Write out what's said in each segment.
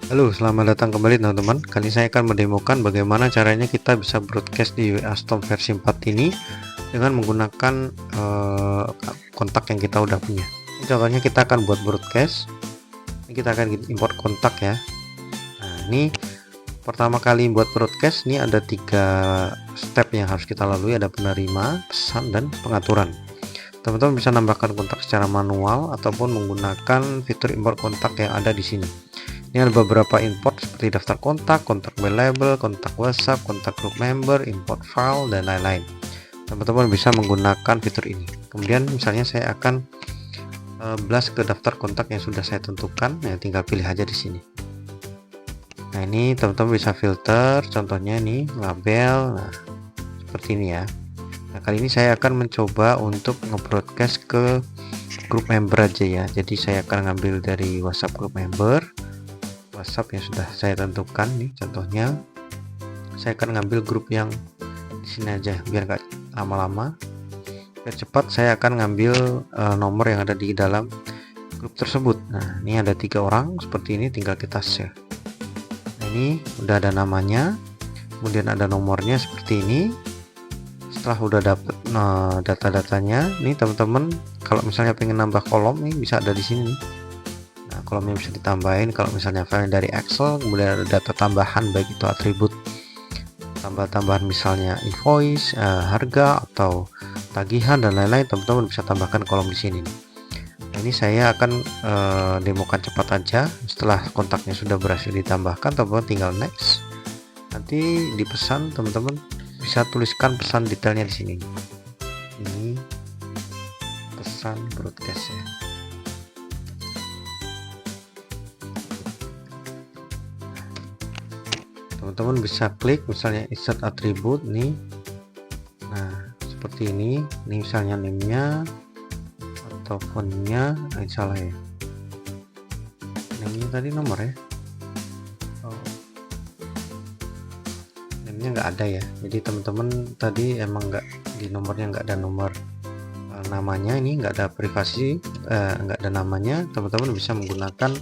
Halo, selamat datang kembali teman-teman. Kali ini saya akan mendemokan bagaimana caranya kita bisa broadcast di WA Storm versi 4 ini dengan menggunakan kontak yang kita udah punya. Ini contohnya kita akan buat broadcast. Ini kita akan import kontak ya. Nah, ini pertama kali buat broadcast ini ada 3 step yang harus kita lalui, ada penerima, pesan, dan pengaturan. Teman-teman bisa nambahkan kontak secara manual ataupun menggunakan fitur import kontak yang ada di sini. Ini ada beberapa import seperti daftar kontak, kontak by label, kontak WhatsApp, kontak group member, import file, dan lain-lain. Teman-teman bisa menggunakan fitur ini. Kemudian misalnya saya akan blast ke daftar kontak yang sudah saya tentukan, ya tinggal pilih aja di sini. Nah ini teman-teman bisa filter, contohnya ini label, nah seperti ini ya. Nah kali ini saya akan mencoba untuk nge-broadcast ke group member aja ya. Jadi saya akan ngambil dari WhatsApp group member, WhatsApp yang sudah saya tentukan nih, contohnya saya akan ngambil grup yang di sini aja biar nggak lama-lama, biar cepat. Saya akan ngambil nomor yang ada di dalam grup tersebut. Nah ini ada 3 orang seperti ini, tinggal kita share. Nah ini udah ada namanya, kemudian ada nomornya seperti ini. Setelah udah dapet data-datanya nih teman-teman, kalau misalnya pengen nambah kolom nih bisa ada di sini. Kolomnya bisa ditambahin kalau misalnya file dari Excel, kemudian ada data tambahan baik itu atribut tambahan misalnya invoice, harga atau tagihan dan lain-lain, teman-teman bisa tambahkan kolom di sini. Nah, ini saya akan demokan cepat aja. Setelah kontaknya sudah berhasil ditambahkan, teman-teman tinggal next. Nanti di pesan teman-teman bisa tuliskan pesan detailnya di sini. Ini pesan broadcast ya. Teman-teman bisa klik misalnya insert atribut nih. Nah seperti ini misalnya name-nya atau phone-nya, salah ya, name-nya tadi nomor ya, name-nya nggak ada ya. Jadi teman-teman tadi emang nggak, di nomornya nggak ada nomor namanya, ini nggak ada privasi, nggak ada namanya. Teman-teman bisa menggunakan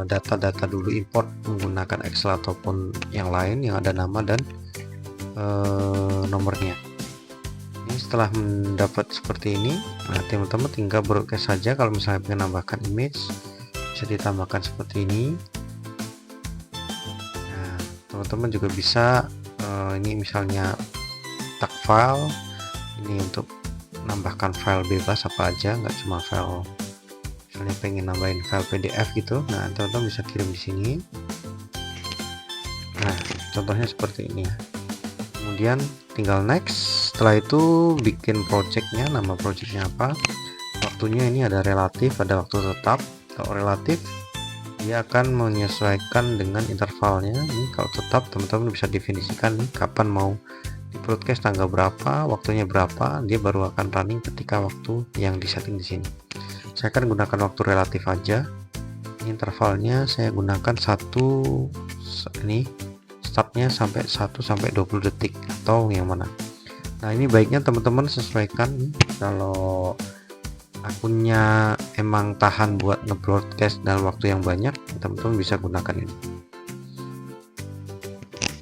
data-data dulu, import menggunakan Excel ataupun yang lain yang ada nama dan nomornya. Ini setelah mendapat seperti ini, nah teman-teman tinggal broadcast saja. Kalau misalnya ingin menambahkan image bisa ditambahkan seperti ini. Nah teman-teman juga bisa ini misalnya tag file, ini untuk menambahkan file bebas apa aja, nggak cuma file. Misalnya pengen nambahin file PDF gitu, nah teman-teman bisa kirim di sini. Nah contohnya seperti ini ya. Kemudian tinggal next. Setelah itu bikin projectnya, nama projectnya apa, waktunya ini ada relatif, ada waktu tetap. Kalau relatif dia akan menyesuaikan dengan intervalnya. Ini kalau tetap teman-teman bisa definisikan nih kapan mau di broadcast, tanggal berapa, waktunya berapa, dia baru akan running ketika waktu yang disetting di sini. Saya akan gunakan waktu relatif aja. Ini intervalnya saya gunakan 1, ini startnya sampai 1 sampai 20 detik atau yang mana. Nah ini baiknya teman-teman sesuaikan. Kalau akunnya emang tahan buat nge-broadcast dalam waktu yang banyak, teman-teman bisa gunakan ini.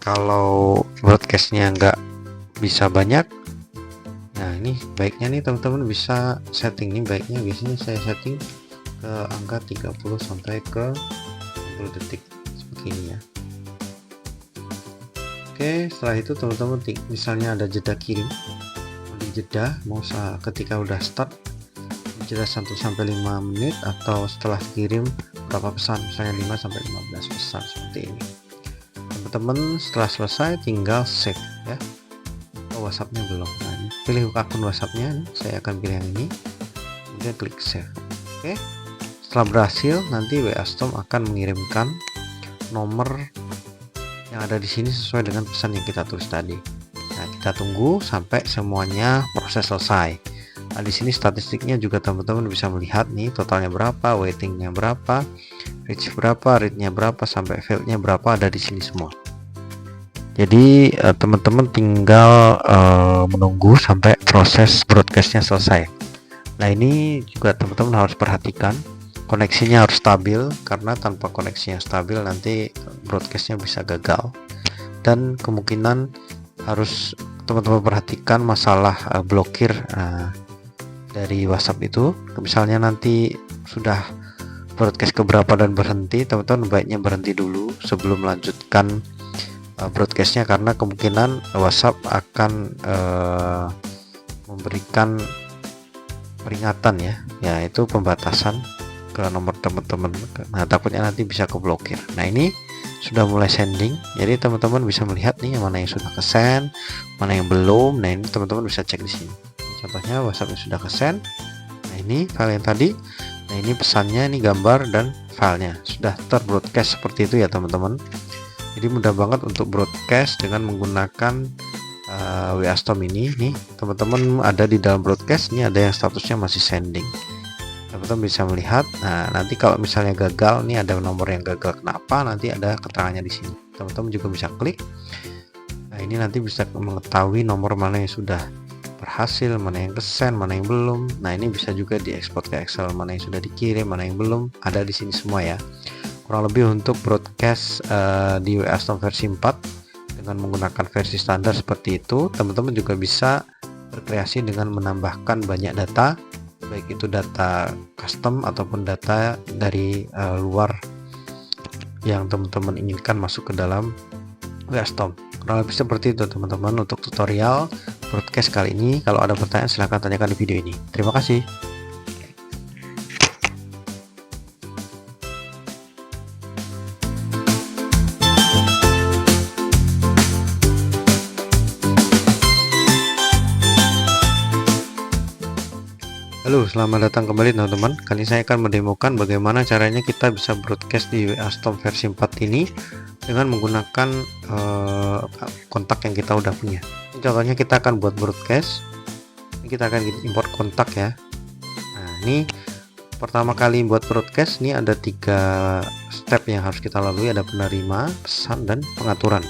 Kalau broadcastnya nggak bisa banyak, nah ini baiknya nih teman-teman bisa setting. Nih baiknya biasanya saya setting ke angka 30 sampai ke 60 detik seperti ini ya. Oke, setelah itu teman-teman misalnya ada jeda kirim, di jeda mau ketika udah start jeda 1 sampai 5 menit atau setelah kirim berapa pesan, misalnya 5 sampai 15 pesan seperti ini. Teman-teman setelah selesai tinggal save ya. WhatsAppnya belum, nah ini pilih akun WhatsAppnya, saya akan pilih yang ini, kemudian klik save. Oke, setelah berhasil nanti WA Storm akan mengirimkan nomor yang ada di sini sesuai dengan pesan yang kita tulis tadi. Nah kita tunggu sampai semuanya proses selesai. Nah di sini statistiknya juga teman-teman bisa melihat nih, totalnya berapa, waitingnya berapa, reach berapa, rate-nya berapa, sampai failed-nya berapa, ada di sini semua. Jadi teman-teman tinggal menunggu sampai proses broadcastnya selesai. Nah ini juga teman-teman harus perhatikan, koneksinya harus stabil, karena tanpa koneksi yang stabil nanti broadcastnya bisa gagal. Dan kemungkinan harus teman-teman perhatikan masalah blokir dari WhatsApp itu. Misalnya nanti sudah broadcast keberapa dan berhenti, teman-teman baiknya berhenti dulu sebelum melanjutkan broadcastnya, karena kemungkinan WhatsApp akan memberikan peringatan ya, yaitu pembatasan ke nomor teman-teman. Nah, takutnya nanti bisa keblokir. Nah, ini sudah mulai sending, jadi teman-teman bisa melihat nih mana yang sudah ke send, mana yang belum. Nah, ini teman-teman bisa cek di sini. Contohnya WhatsApp yang sudah ke send. Nah, ini file yang tadi. Nah, ini pesannya, ini gambar dan filenya sudah terbroadcast seperti itu ya teman-teman. Jadi mudah banget untuk broadcast dengan menggunakan WA Storm ini. Nih teman-teman ada di dalam broadcast, ini ada yang statusnya masih sending, teman-teman bisa melihat. Nah, nanti kalau misalnya gagal, nih ada nomor yang gagal, kenapa, nanti ada keterangannya di sini. Teman-teman juga bisa klik. Nah, ini nanti bisa mengetahui nomor mana yang sudah berhasil, mana yang kesen, mana yang belum. Nah, ini bisa juga diekspor ke Excel, mana yang sudah dikirim, mana yang belum, ada di sini semua ya. Kurang lebih untuk broadcast di WA Storm versi 4 dengan menggunakan versi standar seperti itu. Teman-teman juga bisa berkreasi dengan menambahkan banyak data, baik itu data custom ataupun data dari luar yang teman-teman inginkan masuk ke dalam WA Storm. Kurang lebih seperti itu teman-teman untuk tutorial broadcast kali ini. Kalau ada pertanyaan silahkan tanyakan di video ini. Terima kasih. Halo, selamat datang kembali teman-teman. Kali ini saya akan mendemokan bagaimana caranya kita bisa broadcast di WA Storm versi 4 ini dengan menggunakan kontak yang kita udah punya. Contohnya kita akan buat broadcast. Ini kita akan import kontak ya. Nah, ini pertama kali buat broadcast, ini ada 3 step yang harus kita lalui, ada penerima, pesan, dan pengaturan.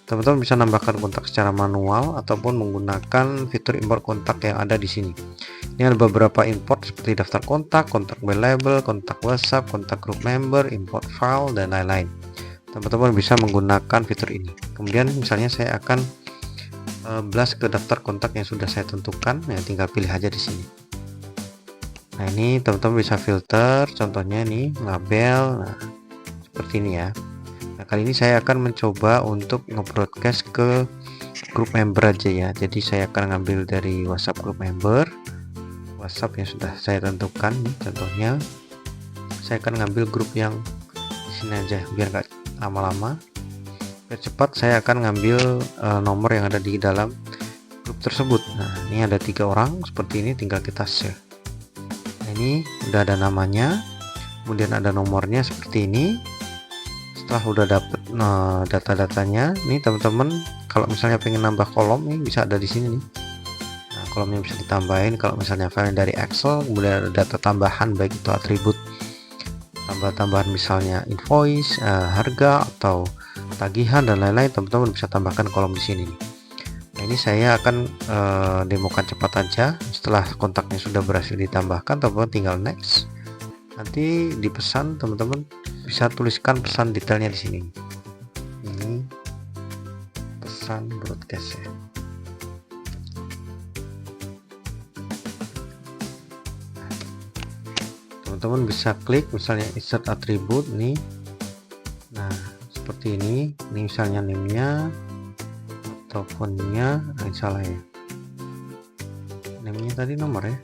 Teman-teman bisa nambahkan kontak secara manual ataupun menggunakan fitur import kontak yang ada di sini. Ini ada beberapa import seperti daftar kontak, kontak by label, kontak WhatsApp, kontak group member, import file, dan lain-lain. Teman-teman bisa menggunakan fitur ini. Kemudian misalnya saya akan blast ke daftar kontak yang sudah saya tentukan, ya tinggal pilih aja di sini. Nah, ini teman-teman bisa filter, contohnya nih label, nah seperti ini ya. Nah, kali ini saya akan mencoba untuk nge-broadcast ke group member aja ya. Jadi saya akan ngambil dari WhatsApp group member, WhatsApp yang sudah saya tentukan nih, contohnya saya akan ngambil grup yang di sini aja biar nggak lama-lama, biar cepat. Saya akan ngambil nomor yang ada di dalam grup tersebut. Nah, ini ada 3 orang seperti ini, tinggal kita share. Nah, ini udah ada namanya, kemudian ada nomornya seperti ini. Setelah udah dapet data-datanya nih teman-teman, kalau misalnya pengen nambah kolom nih bisa ada di sini nih. Nah, kolomnya bisa ditambahin. Kalau misalnya file dari Excel, kemudian ada data tambahan baik itu atribut tambahan misalnya invoice, harga atau tagihan dan lain-lain, teman-teman bisa tambahkan kolom di sini nih. Nah, ini saya akan demokan cepat aja. Setelah kontaknya sudah berhasil ditambahkan, teman-teman tinggal next. Nanti di pesan teman-teman bisa tuliskan pesan detailnya di sini. Ini pesan broadcast ya. Teman-teman bisa klik misalnya insert atribut nih. Nah, seperti ini. Ini misalnya name-nya atau phone-nya, salah ya. Name-nya tadi nomor ya.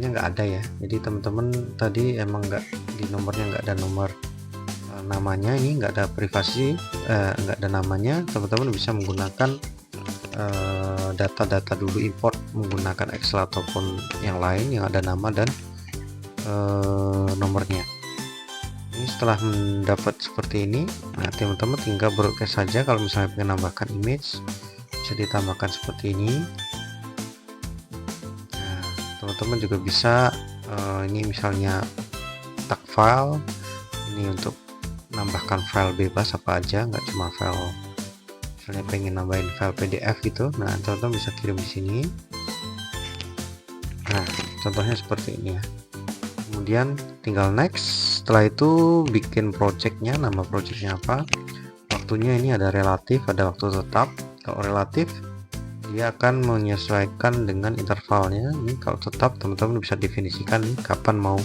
Nggak ada ya, jadi teman-teman tadi emang nggak di nomornya, nggak ada nomor namanya, ini nggak ada privasi, nggak ada namanya. Teman-teman bisa menggunakan data-data dulu, import menggunakan Excel ataupun yang lain yang ada nama dan nomornya. Ini setelah mendapat seperti ini, nah teman-teman tinggal broadcast saja. Kalau misalnya pengen nambahkan image bisa ditambahkan seperti ini. Teman-teman juga bisa ini misalnya tag file, ini untuk menambahkan file bebas apa aja, nggak cuma file, misalnya pengen nambahin file PDF gitu. Nah, teman-teman bisa kirim di sini. Nah, contohnya seperti ini ya. Kemudian tinggal next. Setelah itu bikin projectnya, nama projectnya apa, waktunya ini ada relatif, ada waktu tetap. Kalau relatif dia akan menyesuaikan dengan intervalnya. Ini kalau tetap teman-teman bisa definisikan nih, kapan mau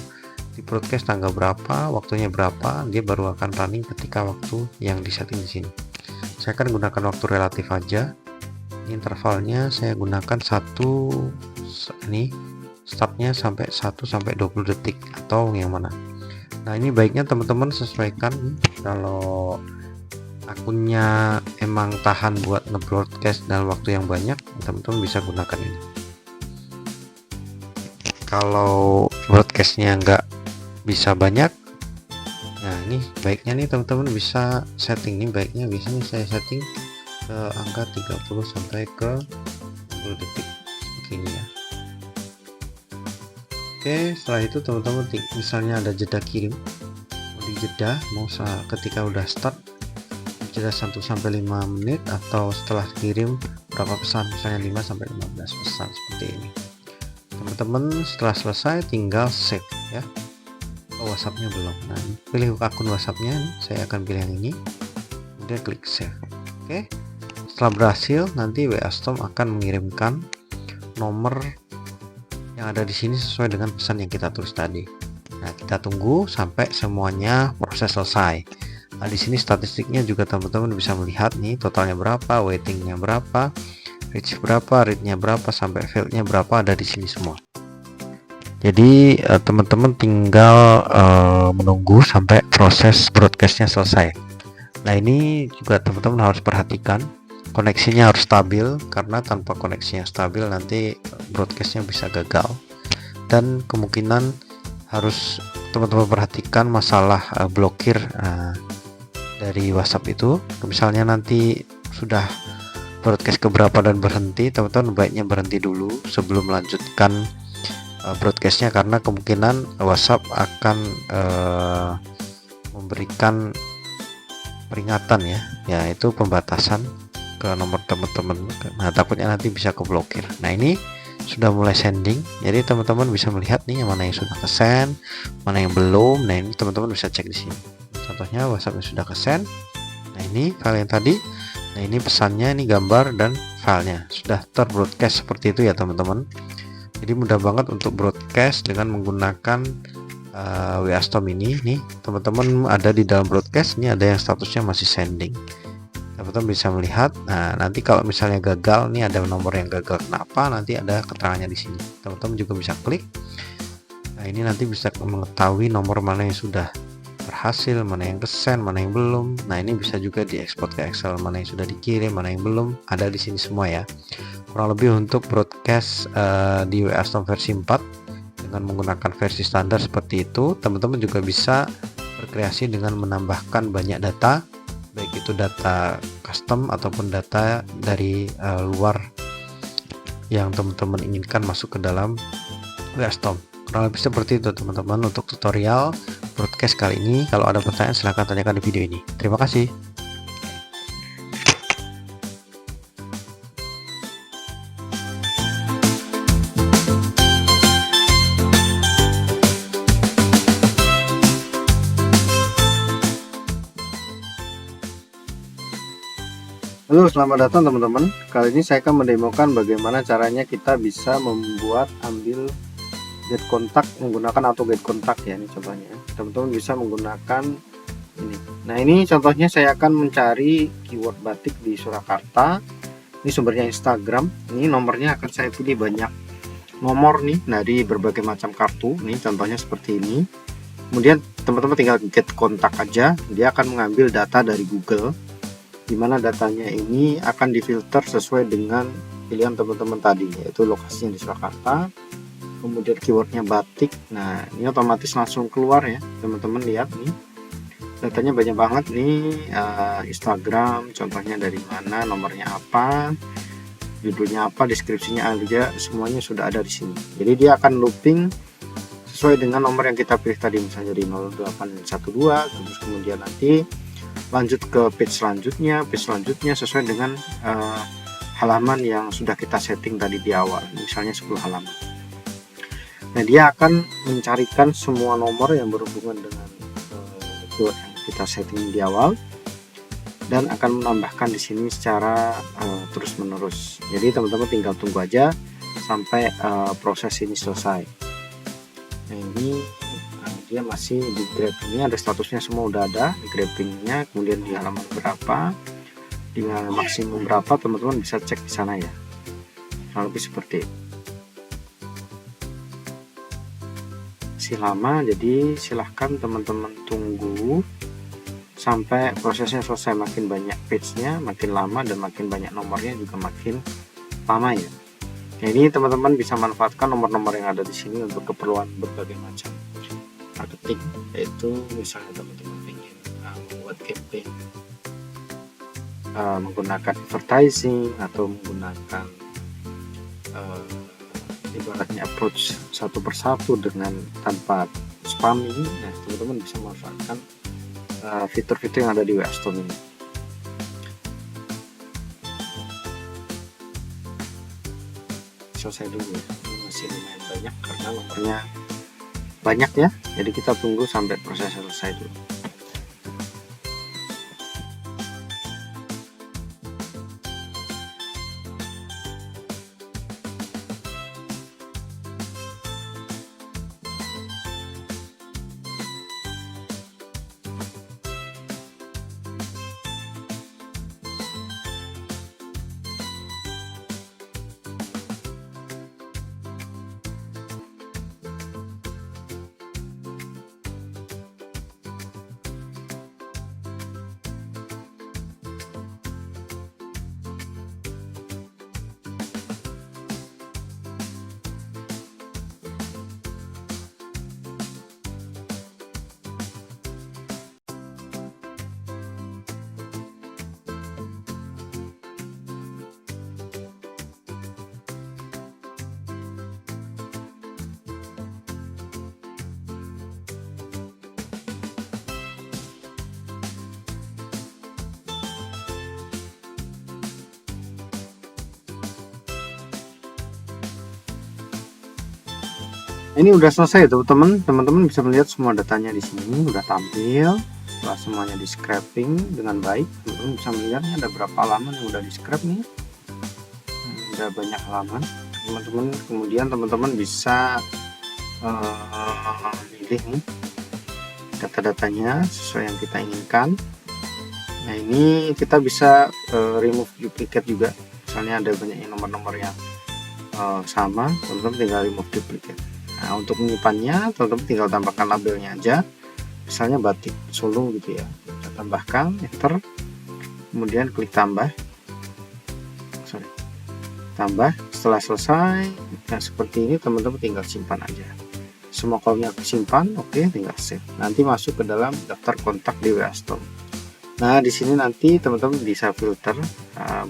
di broadcast, tanggal berapa, waktunya berapa, dia baru akan running ketika waktu yang disetting di sini. Saya akan gunakan waktu relatif aja. Intervalnya saya gunakan ini startnya sampai 1 sampai 20 detik atau yang mana. Nah, ini baiknya teman-teman sesuaikan. Kalau akunnya emang tahan buat nge-broadcast dalam waktu yang banyak, teman-teman bisa gunakan ini. Kalau broadcastnya nggak bisa banyak, nah ini baiknya nih teman-teman bisa setting. Nih baiknya biasanya saya setting ke angka 30 sampai ke 10 detik seperti ini ya. Oke, setelah itu teman-teman misalnya ada jeda kirim, di jeda mau ketika udah start jeda 1 sampai 5 menit, atau setelah kirim berapa pesan, misalnya 5 sampai 15 pesan seperti ini. Teman-teman setelah selesai tinggal save ya. WhatsAppnya belum. Nah, pilih akun WhatsAppnya, saya akan pilih yang ini, kemudian klik save. Oke, setelah berhasil nanti WA Storm akan mengirimkan nomor yang ada di sini sesuai dengan pesan yang kita tulis tadi. Nah, kita tunggu sampai semuanya proses selesai. Nah, di sini statistiknya juga teman-teman bisa melihat nih, totalnya berapa, waitingnya berapa, reach berapa, rate-nya berapa, sampai failed-nya berapa, ada di sini semua. Jadi teman-teman tinggal menunggu sampai proses broadcastnya selesai. Nah, ini juga teman-teman harus perhatikan, koneksinya harus stabil, karena tanpa koneksi yang stabil nanti broadcastnya bisa gagal. Dan kemungkinan harus teman-teman perhatikan masalah blokir dari WhatsApp itu. Misalnya nanti sudah broadcast keberapa dan berhenti, teman-teman baiknya berhenti dulu sebelum melanjutkan broadcastnya, karena kemungkinan WhatsApp akan memberikan peringatan ya, yaitu pembatasan ke nomor teman-teman. Nah, takutnya nanti bisa keblokir. Nah, ini sudah mulai sending, jadi teman-teman bisa melihat nih yang mana yang sudah kesend, mana yang belum. Nah, ini teman-teman bisa cek di sini. Contohnya WhatsAppnya sudah kesend. Nah, ini file yang tadi. Nah, ini pesannya, ini gambar dan filenya sudah terbroadcast seperti itu ya teman-teman. Jadi mudah banget untuk broadcast dengan menggunakan WA Storm ini. Nih teman-teman ada di dalam broadcast, ini ada yang statusnya masih sending, teman-teman bisa melihat. Nah, nanti kalau misalnya gagal, nih ada nomor yang gagal kenapa, nanti ada keterangannya di sini, teman-teman juga bisa klik. Nah, ini nanti bisa mengetahui nomor mana yang sudah berhasil, mana yang kesend, mana yang belum. Nah, ini bisa juga diekspor ke Excel, mana yang sudah dikirim, mana yang belum, ada di sini semua ya. Kurang lebih untuk broadcast di WA Storm versi 4 dengan menggunakan versi standar seperti itu. Teman-teman juga bisa berkreasi dengan menambahkan banyak data, baik itu data custom ataupun data dari luar yang teman-teman inginkan masuk ke dalam WA Storm. Kurang lebih seperti itu teman-teman untuk tutorial broadcast kali ini. Kalau ada pertanyaan silahkan tanyakan di video ini. Terima kasih. Halo, selamat datang teman-teman. Kali ini saya akan mendemokan bagaimana caranya kita bisa membuat ambil get kontak menggunakan auto get kontak ya. Ini contohnya, teman-teman bisa menggunakan ini. Nah, ini contohnya saya akan mencari keyword batik di Surakarta. Ini sumbernya Instagram. Ini nomornya akan saya pilih banyak nomor nih dari berbagai macam kartu. Ini contohnya seperti ini. Kemudian teman-teman tinggal get kontak aja, dia akan mengambil data dari Google, dimana datanya ini akan difilter sesuai dengan pilihan teman-teman tadi, yaitu lokasinya di Surakarta, kemudian keywordnya batik. Nah, ini otomatis langsung keluar ya teman-teman. Lihat nih datanya banyak banget nih, Instagram contohnya dari mana, nomornya apa, judulnya apa, deskripsinya aja, semuanya sudah ada di sini. Jadi dia akan looping sesuai dengan nomor yang kita pilih tadi, misalnya di 0812, terus kemudian nanti lanjut ke page selanjutnya sesuai dengan halaman yang sudah kita setting tadi di awal, misalnya 10 halaman. Nah, dia akan mencarikan semua nomor yang berhubungan dengan keyword yang kita setting di awal dan akan menambahkan di sini secara terus menerus. Jadi teman-teman tinggal tunggu aja sampai proses ini selesai. Nah, ini dia masih di grab, ini ada statusnya semua udah ada di grabbingnya, kemudian di halaman berapa, di maksimum berapa, teman-teman bisa cek di sana ya. Kurang lebih seperti itu. Masih lama, jadi silahkan teman-teman tunggu sampai prosesnya selesai. Makin banyak page-nya makin lama, dan makin banyak nomornya juga makin lama ya. Nah, ini teman-teman bisa manfaatkan nomor-nomor yang ada di sini untuk keperluan berbagai macam marketing, yaitu misalnya teman-teman ingin membuat campaign menggunakan advertising atau menggunakan ibaratnya approach satu persatu dengan tanpa spamming. Nah, teman-teman bisa memanfaatkan fitur-fitur yang ada di WA Storm ini. Selesai dulu ya, ini masih lumayan banyak karena nomornya banyak ya, jadi kita tunggu sampai proses selesai dulu. Ini udah selesai teman-teman. Teman-teman bisa melihat semua datanya di sini udah tampil. Setelah semuanya di scraping dengan baik, teman-teman bisa melihatnya ada berapa halaman yang udah di scrap nih. Udah banyak halaman teman-teman. Kemudian teman-teman bisa pilih nih data-datanya sesuai yang kita inginkan. Nah, ini kita bisa remove duplicate juga. Misalnya ada banyak nomor-nomor yang sama, teman-teman tinggal remove duplicate. Nah, untuk menyimpannya teman-teman tinggal tambahkan labelnya aja, misalnya batik Solo gitu ya, kita tambahkan, enter, kemudian klik tambah, tambah. Setelah selesai yang seperti ini, teman-teman tinggal simpan aja semua kolomnya, simpan, oke, tinggal save. Nanti masuk ke dalam daftar kontak di WA Storm. Nah, di sini nanti teman-teman bisa filter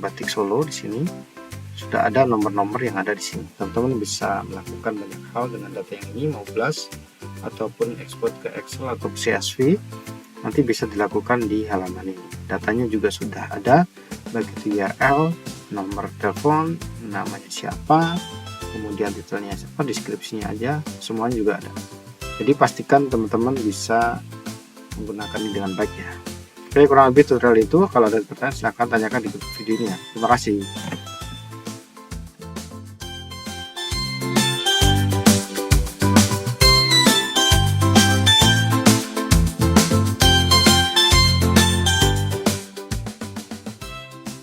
batik Solo. Di sini sudah ada nomor-nomor yang ada di sini. Teman-teman bisa melakukan banyak hal dengan data yang ini, mau blast ataupun export ke Excel atau CSV, nanti bisa dilakukan di halaman ini. Datanya juga sudah ada, baik itu URL, nomor telepon, namanya siapa, kemudian titelnya siapa, deskripsinya aja, semuanya juga ada. Jadi pastikan teman-teman bisa menggunakan ini dengan baik ya. Oke, kurang lebih tutorial itu. Kalau ada pertanyaan silahkan tanyakan di video ini ya. Terima kasih.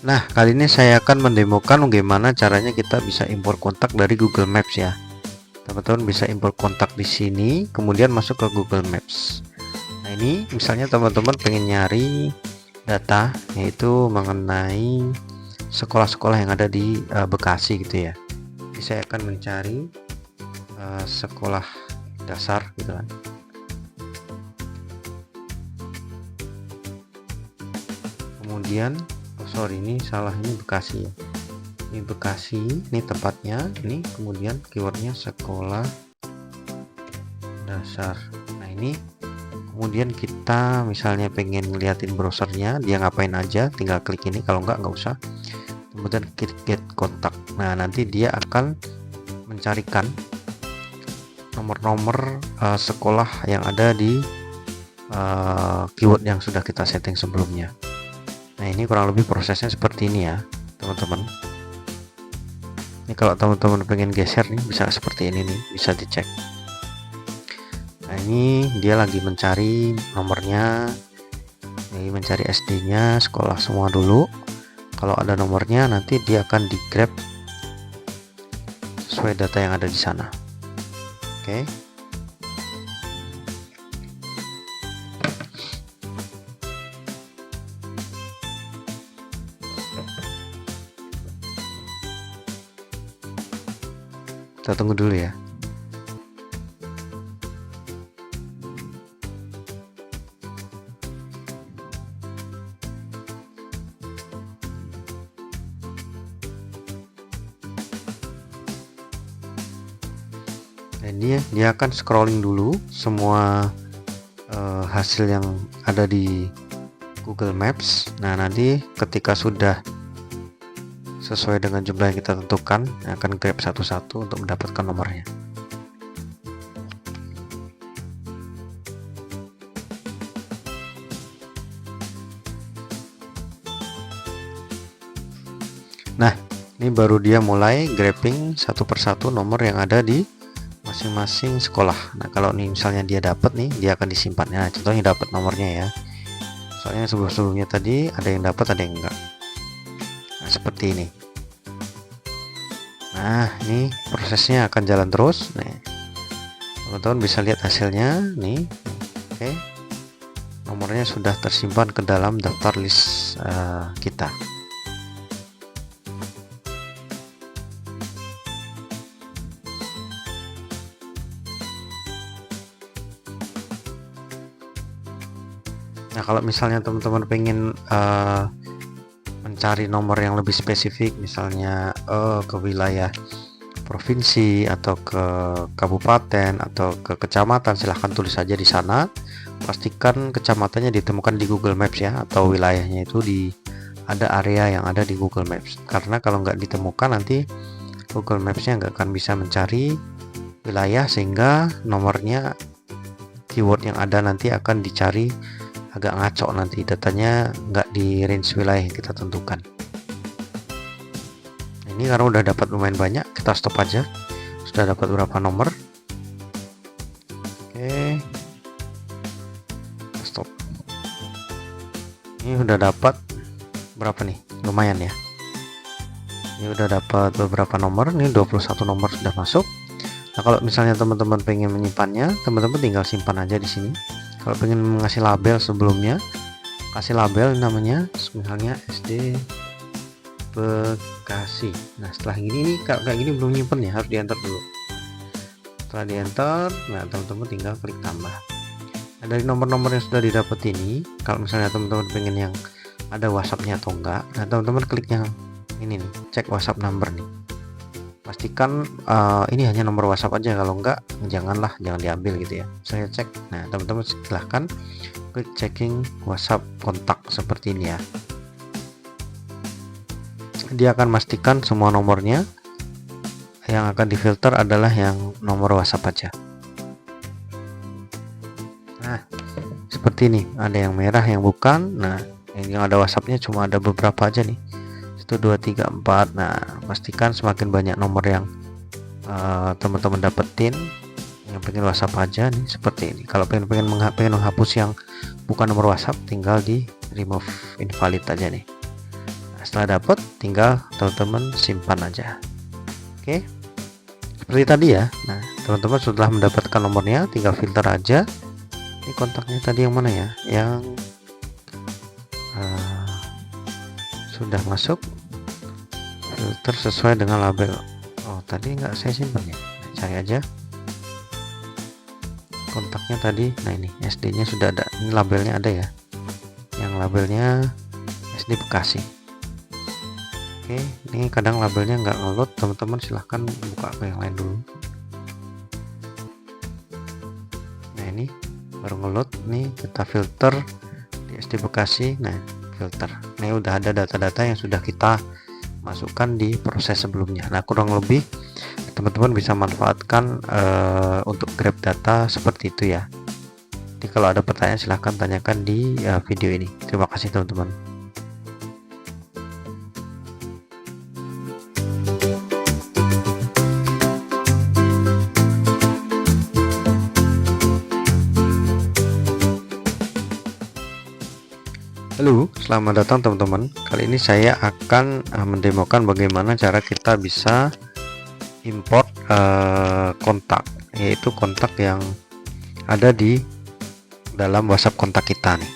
Nah, kali ini saya akan mendemokan bagaimana caranya kita bisa impor kontak dari Google Maps ya. Teman-teman bisa impor kontak di sini, kemudian masuk ke Google Maps. Nah, ini misalnya teman-teman pengen nyari data yaitu mengenai sekolah-sekolah yang ada di Bekasi gitu ya. Jadi saya akan mencari sekolah dasar gitu kan. Kemudian sorry, ini salah, ini Bekasi ya, ini Bekasi, ini tempatnya, ini kemudian keywordnya sekolah dasar. Nah, ini kemudian kita misalnya pengen ngeliatin browsernya dia ngapain aja, tinggal klik ini, kalau nggak usah, kemudian klik get kontak. Nah, nanti dia akan mencarikan nomor-nomor sekolah yang ada di keyword yang sudah kita setting sebelumnya. Nah, ini kurang lebih prosesnya seperti ini ya teman-teman. Ini kalau teman-teman pengen geser nih bisa seperti ini nih, bisa dicek. Nah, ini dia lagi mencari nomornya, ini mencari SD-nya, sekolah semua dulu. Kalau ada nomornya nanti dia akan di grab sesuai data yang ada di sana. Oke. Kita tunggu dulu ya. Dan dia akan scrolling dulu semua hasil yang ada di Google Maps. Nah, nanti ketika sudah sesuai dengan jumlah yang kita tentukan, akan grab satu-satu untuk mendapatkan nomornya. Nah, ini baru dia mulai grabbing satu persatu nomor yang ada di masing-masing sekolah. Nah, kalau nih misalnya dia dapat nih, dia akan disimpan. Nah, contohnya dapat nomornya ya. Soalnya sebelum-sebelumnya tadi ada yang dapat, ada yang enggak. Nah, seperti ini. Nah, ini prosesnya akan jalan terus. Nih, teman-teman bisa lihat hasilnya nih. Oke, nomornya sudah tersimpan ke dalam daftar list kita. Nah, kalau misalnya teman-teman pengen mencari nomor yang lebih spesifik, misalnya ke wilayah provinsi atau ke kabupaten atau ke kecamatan, silahkan tulis saja di sana. Pastikan kecamatannya ditemukan di Google Maps ya, atau wilayahnya itu ada area yang ada di Google Maps. Karena kalau nggak ditemukan nanti Google Maps-nya nggak akan bisa mencari wilayah, sehingga nomornya keyword yang ada nanti akan dicari agak ngaco, nanti datanya nggak di range wilayah yang kita tentukan. Ini karena udah dapat lumayan banyak, kita stop aja. Sudah dapat berapa nomor? Oke, stop. Ini udah dapat berapa nih? Lumayan ya. Ini udah dapat beberapa nomor. Ini 21 nomor sudah masuk. Nah, kalau misalnya teman-teman pengen menyimpannya, teman-teman tinggal simpan aja di sini. Kalau pengen ngasih label sebelumnya, kasih label namanya misalnya SD Bekasi. Nah, setelah gini nih, kayak gini belum nyimpen ya, harus di enter dulu. Setelah di enter, nah teman-teman tinggal klik tambah. Nah, dari nomor-nomor yang sudah didapat ini, kalau misalnya teman-teman pengen yang ada WhatsApp-nya atau enggak, nah teman-teman klik yang ini nih, cek WhatsApp number nih. Pastikan ini hanya nomor WhatsApp aja, kalau enggak jangan diambil gitu ya. Saya cek. Nah, teman-teman silahkan klik checking WhatsApp kontak seperti ini ya. Dia akan pastikan semua nomornya yang akan difilter adalah yang nomor WhatsApp aja. Nah, seperti ini, ada yang merah yang bukan. Nah, yang ada WhatsAppnya cuma ada beberapa aja nih, 1, 2, 3, 4. Nah, pastikan semakin banyak nomor yang teman-teman dapetin yang pengen WhatsApp aja nih, seperti ini. Kalau pengen menghapus yang bukan nomor WhatsApp, tinggal di remove invalid aja nih. Nah, setelah dapat, tinggal teman-teman simpan aja. Oke, seperti tadi ya. Nah, teman-teman setelah mendapatkan nomornya, tinggal filter aja. Ini kontaknya tadi yang mana ya? Yang sudah masuk, filter sesuai dengan label. Oh, tadi nggak saya simpan ya. Nah, cari aja kontaknya tadi. Nah, ini SD nya sudah ada, ini labelnya ada ya, yang labelnya SD Bekasi. Oke, ini kadang labelnya nggak ngeload, teman-teman silahkan buka ke yang lain dulu. Nah, ini baru ngeload nih, kita filter di SD Bekasi. Nah, filter. Nah, udah ada data-data yang sudah kita masukkan di proses sebelumnya. Nah, kurang lebih teman-teman bisa manfaatkan untuk grab data seperti itu ya. Jadi kalau ada pertanyaan silahkan tanyakan di video ini. Terima kasih teman-teman. Halo, selamat datang teman-teman. Kali ini saya akan mendemokan bagaimana cara kita bisa import kontak, yaitu kontak yang ada di dalam WhatsApp kontak kita nih.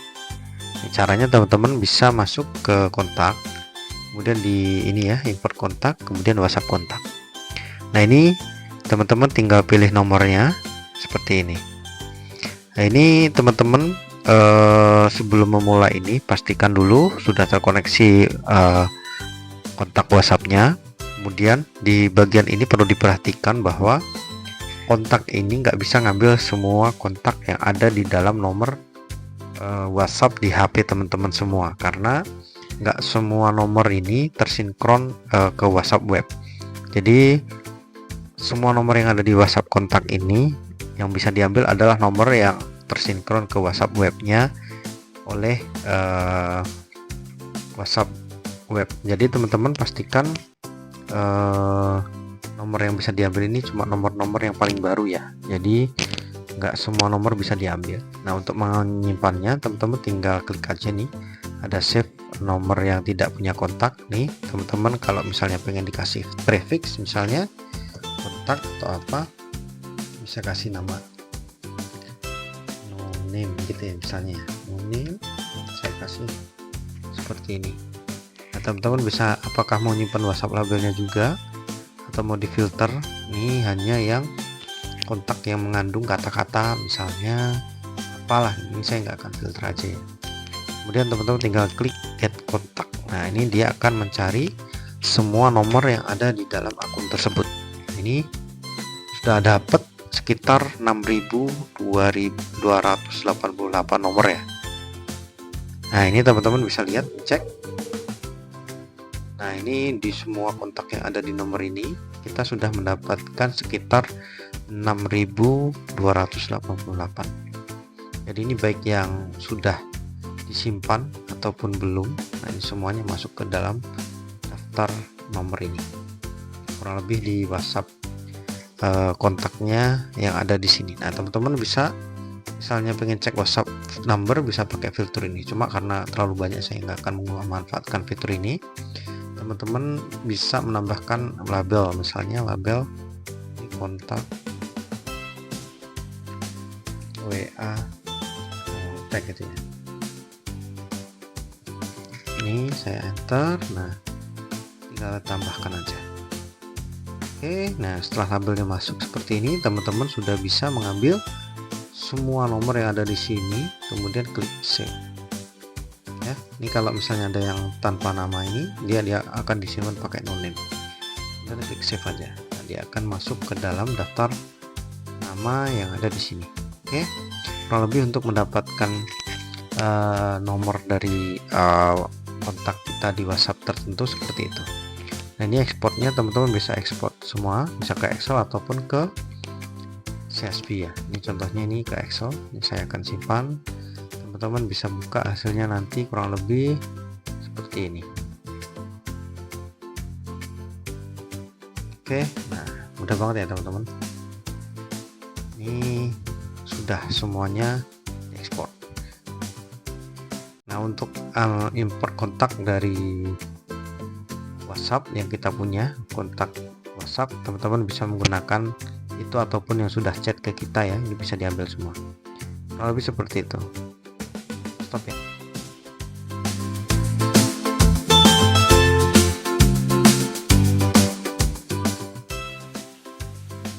Caranya teman-teman bisa masuk ke kontak, kemudian di ini ya, import kontak, kemudian WhatsApp kontak. Nah, ini teman-teman tinggal pilih nomornya seperti ini. Nah, ini teman-teman sebelum memulai ini pastikan dulu sudah terkoneksi kontak WhatsApp-nya. Kemudian di bagian ini perlu diperhatikan bahwa kontak ini nggak bisa ngambil semua kontak yang ada di dalam nomor WhatsApp di HP teman-teman semua, karena nggak semua nomor ini tersinkron ke WhatsApp web. Jadi semua nomor yang ada di WhatsApp kontak ini yang bisa diambil adalah nomor yang tersinkron ke WhatsApp webnya oleh WhatsApp web. Jadi teman-teman pastikan nomor yang bisa diambil ini cuma nomor-nomor yang paling baru ya. Jadi nggak semua nomor bisa diambil. Nah, untuk menyimpannya teman-teman tinggal klik aja nih, ada save nomor yang tidak punya kontak nih teman-teman. Kalau misalnya pengen dikasih prefix misalnya kontak atau apa, bisa kasih nama name gitu ya, misalnya name saya kasih seperti ini. Nah, teman-teman bisa apakah mau nyimpan WhatsApp labelnya juga atau mau difilter nih hanya yang kontak yang mengandung kata-kata misalnya apalah, ini saya nggak akan filter aja ya. Kemudian teman-teman tinggal klik get kontak. Nah, ini dia akan mencari semua nomor yang ada di dalam akun tersebut. Ini sudah dapat sekitar 6.288 nomor ya. Nah, ini teman-teman bisa lihat, cek. Nah, ini di semua kontak yang ada di nomor ini kita sudah mendapatkan sekitar 6.288. Jadi ini baik yang sudah disimpan ataupun belum. Nah, ini semuanya masuk ke dalam daftar nomor ini. Kurang lebih di WhatsApp kontaknya yang ada di sini. Nah, teman-teman bisa misalnya pengen cek WhatsApp number bisa pakai fitur ini. Cuma karena terlalu banyak saya nggak akan memanfaatkan fitur ini. Teman-teman bisa menambahkan label, misalnya label di kontak WA tag gitu ya. Ini saya enter. Nah, tinggal tambahkan aja. Oke, nah setelah labelnya masuk seperti ini, teman-teman sudah bisa mengambil semua nomor yang ada di sini, kemudian klik save. Ya, ini kalau misalnya ada yang tanpa nama ini, dia akan disimpan pakai no name. Kemudian klik save aja. Nah, dia akan masuk ke dalam daftar nama yang ada di sini. Oke, kurang lebih untuk mendapatkan nomor dari kontak kita di WhatsApp tertentu seperti itu. Nah, ini ekspornya teman-teman bisa ekspor semua, bisa ke Excel ataupun ke CSV ya. Ini contohnya ini ke Excel. Ini saya akan simpan. Teman-teman bisa buka hasilnya nanti kurang lebih seperti ini. Oke, nah mudah banget ya teman-teman. Ini sudah semuanya diekspor. Nah, untuk import kontak dari WhatsApp yang kita punya, kontak WhatsApp, teman-teman bisa menggunakan itu ataupun yang sudah chat ke kita ya, ini bisa diambil semua. Kalau lebih seperti itu. Stop ya.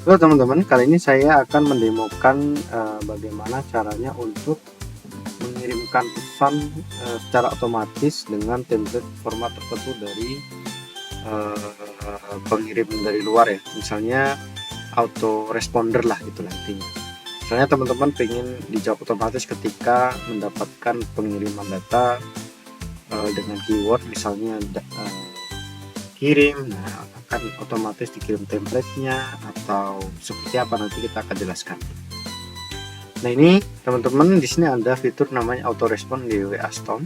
Halo teman-teman, kali ini saya akan mendemokan bagaimana caranya untuk mengirimkan pesan secara otomatis dengan template format tertentu dari pengirim dari luar ya, misalnya auto responder lah gitu intinya. Misalnya teman-teman pengen dijawab otomatis ketika mendapatkan pengiriman data dengan keyword misalnya kirim. Nah, akan otomatis dikirim template-nya atau seperti apa, nanti kita akan jelaskan. Nah, ini teman-teman di sini ada fitur namanya auto respond di WA Storm.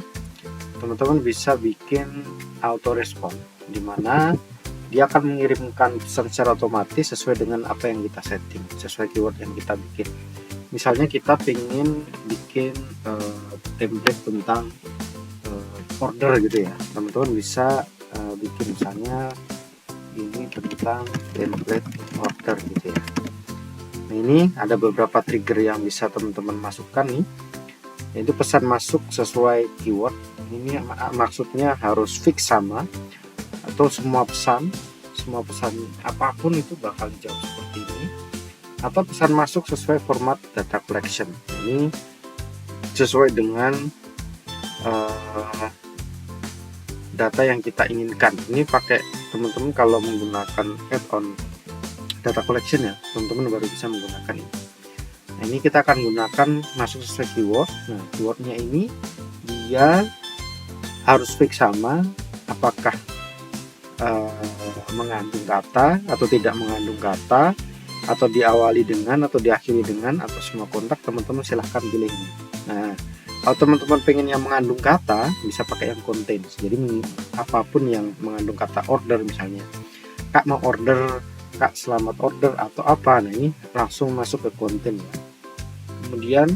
Teman-teman bisa bikin auto respond di mana dia akan mengirimkan pesan secara otomatis sesuai dengan apa yang kita setting, sesuai keyword yang kita bikin. Misalnya kita ingin bikin template tentang order gitu ya, teman-teman bisa bikin misalnya ini tentang template order gitu ya. Nah, ini ada beberapa trigger yang bisa teman-teman masukkan nih, yaitu pesan masuk sesuai keyword. Ini maksudnya harus fix sama, atau semua pesan apapun itu bakal dijawab seperti ini, atau pesan masuk sesuai format data collection. Ini sesuai dengan data yang kita inginkan. Ini pakai teman-teman kalau menggunakan add-on data collection ya, teman-teman baru bisa menggunakan ini. Nah, ini kita akan gunakan masuk sesuai keyword. Nah, keywordnya ini dia harus fix sama, apakah mengandung kata atau tidak mengandung kata, atau diawali dengan atau diakhiri dengan, atau semua kontak. Teman-teman silahkan pilih ini. Nah, kalau teman-teman pengen yang mengandung kata, bisa pakai yang contains. Jadi apapun yang mengandung kata order, misalnya Kak mau order, Kak selamat order atau apa, nah ini langsung masuk ke content ya. Kemudian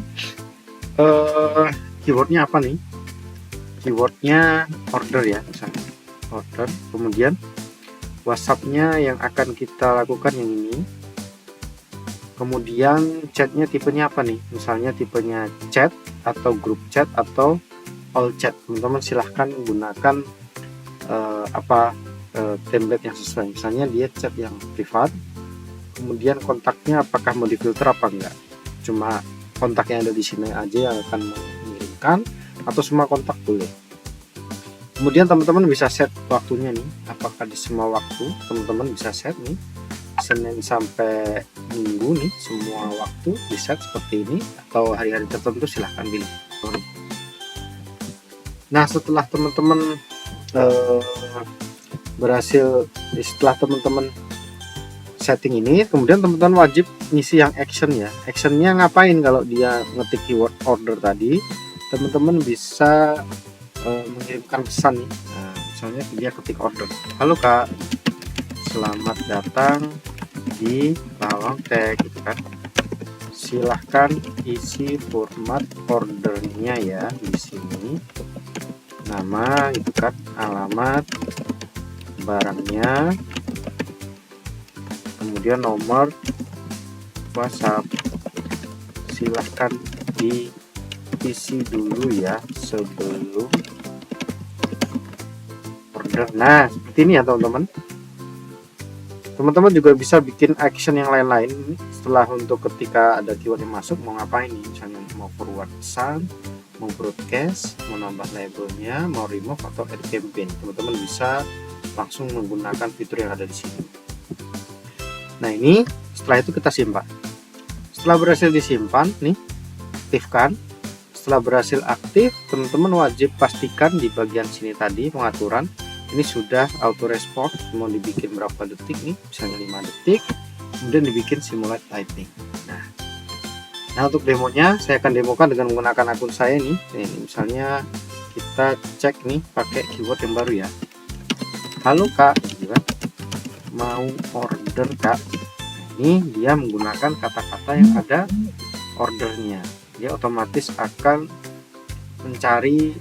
keywordnya apa nih? Keywordnya order ya, misalnya order. Kemudian WhatsApp-nya yang akan kita lakukan yang ini. Kemudian chatnya tipenya apa nih? Misalnya tipenya chat atau grup chat atau all chat. Teman-teman silahkan gunakan template yang sesuai. Misalnya dia chat yang privat. Kemudian kontaknya apakah mau difilter apa enggak? Cuma kontak yang ada di sini aja yang akan mengirimkan, atau semua kontak boleh. Kemudian teman-teman bisa set waktunya nih, apakah di semua waktu. Teman-teman bisa set nih Senin sampai Minggu nih, semua waktu di set seperti ini, atau hari-hari tertentu silahkan pilih. Nah, setelah teman-teman setelah teman-teman setting ini, kemudian teman-teman wajib ngisi yang action ya. Actionnya ngapain? Kalau dia ngetik keyword order tadi, teman-teman bisa mengirimkan pesan nih. Nah, misalnya dia ketik order, halo Kak, selamat datang di Lawang Tech gitu kan. Silahkan isi format ordernya ya di sini, nama gitu kan, alamat barangnya, kemudian nomor WhatsApp. Silahkan diisi dulu ya sebelum order. Nah, seperti ini ya teman-teman. Teman-teman juga bisa bikin action yang lain-lain setelah untuk ketika ada keyword yang masuk, mau ngapain nih, misalnya mau forward pesan, mau broadcast, mau nambah labelnya, mau remove atau add campaign. Teman-teman bisa langsung menggunakan fitur yang ada di sini. Nah, ini setelah itu kita simpan. Setelah berhasil disimpan nih, aktifkan. Setelah berhasil aktif, teman-teman wajib pastikan di bagian sini tadi pengaturan ini sudah auto respond, mau dibikin berapa detik nih, misalnya 5 detik, kemudian dibikin simulate typing. Nah, untuk demonya saya akan demokan dengan menggunakan akun saya nih. Ini misalnya kita cek nih pakai keyword yang baru ya, halo Kak gitu kan, mau order Kak. Ini dia menggunakan kata-kata yang ada ordernya, dia otomatis akan mencari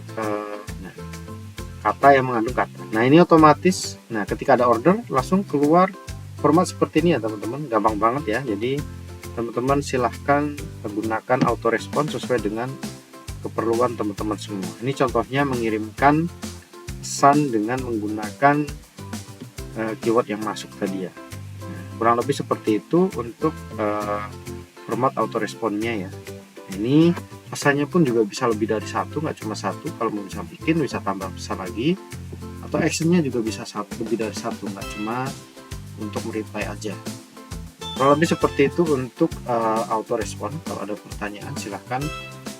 kata yang mengandung kata. Nah, ini otomatis. Nah, ketika ada order langsung keluar format seperti ini ya teman-teman, gampang banget ya. Jadi teman-teman silahkan menggunakan auto respon sesuai dengan keperluan teman-teman semua. Ini contohnya mengirimkan pesan dengan menggunakan keyword yang masuk tadi ya. Nah, kurang lebih seperti itu untuk format auto responnya ya. Ini pesannya pun juga bisa lebih dari satu, nggak cuma satu. Kalau mau bisa bikin, bisa tambah pesan lagi, atau actionnya juga bisa lebih dari satu, nggak cuma untuk reply aja. Kalau lebih seperti itu untuk auto respon. Kalau ada pertanyaan silahkan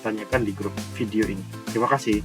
tanyakan di grup video ini. Terima kasih.